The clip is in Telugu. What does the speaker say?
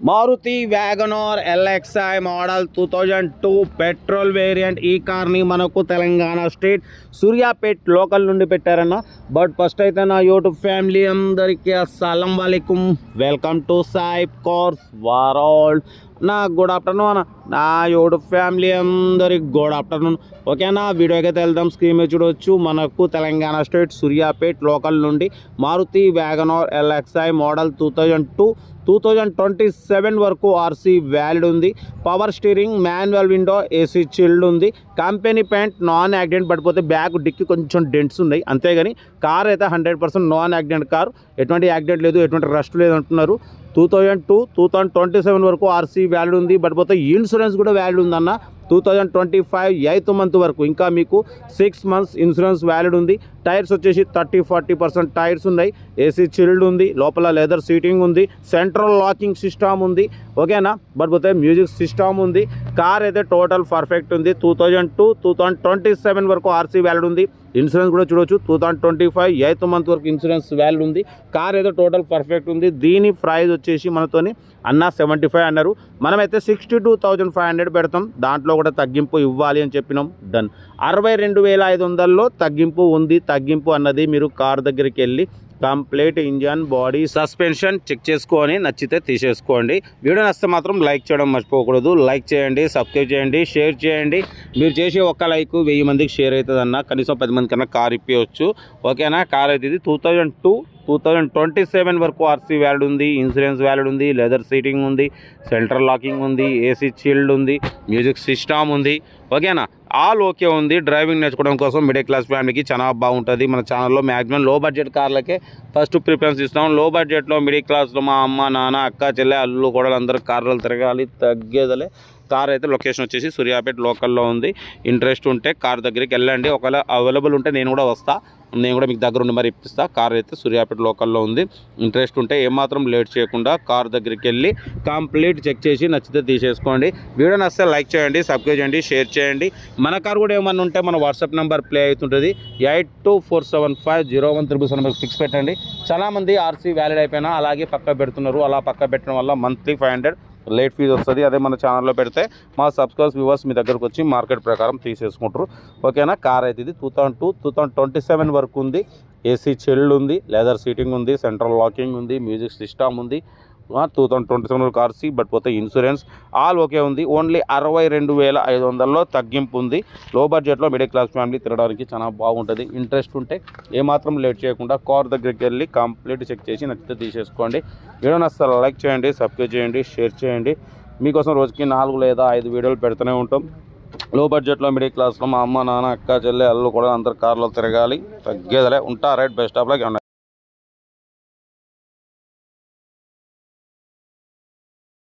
Maruti Wagon R LXi model 2002 petrol variant. ఈ కార్ని మనకు తెలంగాణ స్టేట్ సూర్యాపేట్ లోకల్ నుండి పెట్టారన్న. బట్ ఫస్ట్ అయితే నా యూట్యూబ్ ఫ్యామిలీ అందరికీ అస్సలం వాలేకుం, వెల్కమ్ టు సాయిబ్ కార్స్ వరల్డ్. నా గుడ్ ఆఫ్టర్నూన్ అన్న, నా యూట్యూబ్ ఫ్యామిలీ అందరికి గుడ్ ఆఫ్టర్నూన్. ఓకేనా, వీడియోకి అయితే వెళ్దాం. స్క్రీన్ మీద చూడవచ్చు, మనకు తెలంగాణ స్టేట్ సూర్యాపేట్ లోకల్ నుండి మారుతి వ్యాగనార్ LXi మోడల్ 2002 2027 వరకు ఆర్సీ వ్యాలిడ్ ఉంది. Power steering, manual window, AC chilled ఉంది. Company paint, non accident. పడిపోతే బ్యాక్ డిక్కి కొంచెం డెంట్స్ ఉన్నాయి అంతేగాని కార్ అయితే 100% నాన్ యాక్సిడెంట్ కార్. ఎటువంటి యాక్సిడెంట్ లేదు, ఎటువంటి రస్ట్ లేదు అంటున్నారు. 2002 2027 వరకు ఆర్సీ వ్యాలిడ్ ఉంది. పడిపోతే ఇన్సూరెన్స్ కూడా వ్యాలిడ్ ఉందన్న. 2025 8th మంత్ వరకు ఇంకా మీకు 6 months ఇన్సూరెన్స్ వ్యాలిడ్ ఉంది. టైర్స్ వచ్చేసి 30-40% టైర్స్ ఉన్నాయి. ఏసీ చిల్డ్ ఉంది, లోపల లెదర్ సీటింగ్ ఉంది, సెంట్రల్ లాకింగ్ సిస్టమ్ ఉంది. ఓకేనా, పడిపోతే మ్యూజిక్ సిస్టమ్ ఉంది. కార్ అయితే టోటల్ పర్ఫెక్ట్ ఉంది. 2002 2027 వరకు ఆర్సీ వ్యాలిడ్ ఉంది. ఇన్సూరెన్స్ కూడా చూడవచ్చు. 2025 8th మంత్ వరకు ఇన్సూరెన్స్ వ్యాలిడ్ ఉంది. కార్ అయితే టోటల్ పర్ఫెక్ట్ ఉంది. దీని ప్రైస్ వచ్చేసి మనతోని అన్న 75 అన్నారు. మనమైతే 62,500 పెడతాం. దాంట్లో కూడా తగ్గింపు ఇవ్వాలి అని చెప్పినాం. డన్. 62,500లో తగ్గింపు ఉంది. తగ్గింపు అన్నది మీరు కార్ దగ్గరికి వెళ్ళి complete engine, body, suspension check చేసుకొని నచ్చితే తీసేసుకోండి. వీడియో నచ్చితే మాత్రం లైక్ చేయడం మర్చిపోకూడదు. లైక్ చేయండి, సబ్స్క్రైబ్ చేయండి, షేర్ చేయండి. మీరు చేసే ఒక్క లైక్ 1000 మందికి షేర్ అవుతుంది అన్న. కనీసం 10 మంది కన్నా కార్ ఇప్పించవచ్చు. ఓకేనా, కార్ అయితే ఇది 2002 2027 వరకు ఆర్సీ వ్యాలిడ్ ఉంది. ఇన్సూరెన్స్ వ్యాలిడ్ ఉంది, లెదర్ సీటింగ్ ఉంది, సెంట్రల్ లాకింగ్ ఉంది, ఏసీ చిల్డ్ ఉంది, మ్యూజిక్ సిస్టమ్ ఉంది. ఓకేనా, ఆల్ ఓకే ఉంది. డ్రైవింగ్ నేర్చుకోవడం కోసం మిడిల్ క్లాస్ ఫ్యామిలీకి చాలా బాగుంటుంది. మన ఛానల్లో మ్యాక్సిమం లో బడ్జెట్ కార్లకే ఫస్ట్ ప్రిఫరెన్స్ ఇస్తాం. లో బడ్జెట్లో మిడిల్ క్లాస్లో మా అమ్మ, నాన్న, అక్క, చెల్లె, అల్లు కూడా అందరూ కార్లు తిరగాలి, తగ్గేదలే. కార్ అయితే లొకేషన్ వచ్చేసి సూర్యాపేట లోకల్లో ఉంది. ఇంట్రెస్ట్ ఉంటే కార్ దగ్గరికి వెళ్ళండి. ఒకవేళ అవైలబుల్ ఉంటే నేను కూడా వస్తా, నేను కూడా మీకు దగ్గర ఉండి మరి ఇప్పిస్తా. కార్ అయితే సూర్యాపేట లోకల్లో ఉంది. ఇంట్రెస్ట్ ఉంటే ఏమాత్రం లేట్ చేయకుండా కార్ దగ్గరికి వెళ్ళి కంప్లీట్ చెక్ చేసి నచ్చితే తీసేసుకోండి. వీడియో నచ్చితే లైక్ చేయండి, సబ్స్క్రైబ్ చేయండి, షేర్ చేయండి. మన కార్ కూడా ఏమన్నా ఉంటే మన వాట్సాప్ నెంబర్ ప్లే అవుతుంటుంది. 8247501377 ఫిక్స్ పెట్టండి. చాలామంది ఆర్సీ వ్యాలిడ్ అయిపోయినా అలాగే పక్క పెడుతున్నారు. అలా పక్క పెట్టడం వల్ల మంత్లీ 500 లేట్ ఫీజు వస్తుంది. అదే మన ఛానల్లో పెడితే మా సబ్స్క్రైబర్స్ వ్యూవర్స్ మీ దగ్గరకు వచ్చి మార్కెట్ ప్రకారం తీసేసుకుంటారు. ఓకేనా, కార్ అయితే ఇది 2002 2027 వరకు ఉంది. ఏసీ చిల్డ్ ఉంది, లెదర్ సీటింగ్ ఉంది, సెంట్రల్ లాకింగ్ ఉంది, మ్యూజిక్ సిస్టమ్ ఉంది. 2027 వరకు ఆర్సీ. బట్ పోతే ఇన్సూరెన్స్ ఆల్ ఓకే ఉంది. ఓన్లీ 62,500లో తగ్గింపు ఉంది. లో బడ్జెట్లో మిడిల్ క్లాస్ ఫ్యామిలీ తిరగడానికి చాలా బాగుంటుంది. ఇంట్రెస్ట్ ఉంటే ఏమాత్రం లేట్ చేయకుండా కార్ దగ్గరికి వెళ్ళి కంప్లీట్ చెక్ చేసి నచ్చితే తీసేసుకోండి. వీడియో నచ్చితే లైక్ చేయండి, సబ్స్క్రైబ్ చేయండి, షేర్ చేయండి. మీకోసం రోజుకి 4 లేదా 5 వీడియోలు పెడుతూనే ఉంటాం. లో బడ్జెట్లో మిడిల్ క్లాస్లో మా అమ్మ, నాన్న, అక్క, చెల్లె, అల్లు కూడా అందరు కార్లో తిరగాలి, తగ్గేదలే. ఉంటా. Right, best of luck.